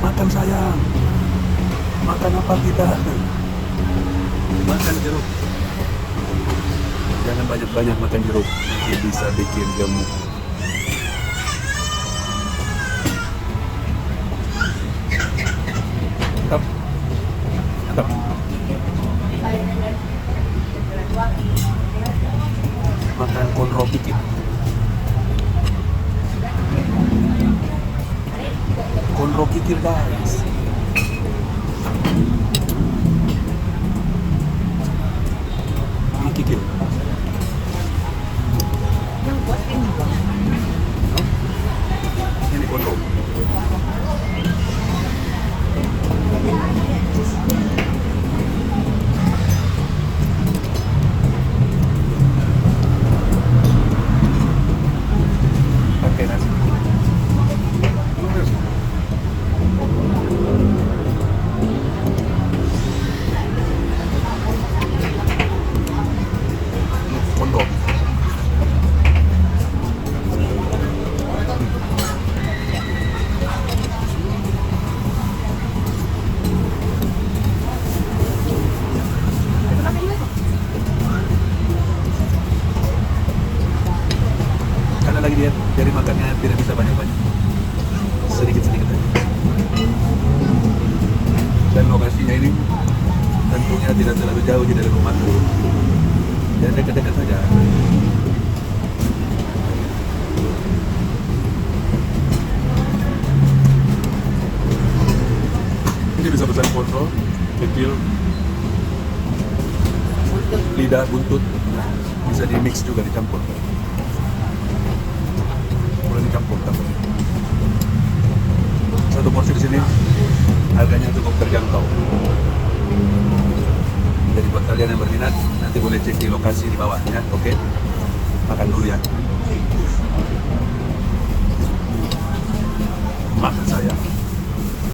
Makan sayang. Makan apa kita? Makan jeruk. Jangan banyak-banyak makan jeruk. Nanti bisa bikin gemuk. Mantap. Mantap. Makan konro dikit. Konro kikir guys. Ini kikir. Yang buat ini Bang. Ini konro. Pakai nasi. Konro. Ada lagi dia dari makannya tidak bisa banyak-banyak, sedikit-sedikit aja. Dan lokasinya ini tentunya tidak terlalu jauh dari rumahku, dan dekat-dekat saja. Ini bisa pesan kontrol, kecil, lidah, buntut, bisa di mix juga, dicampur. Boleh dicampur. Satu porsi di sini harganya cukup terjangkau. Jadi buat kalian yang berminat, nanti boleh cek di lokasi di bawah ya. Oke, makan dulu ya.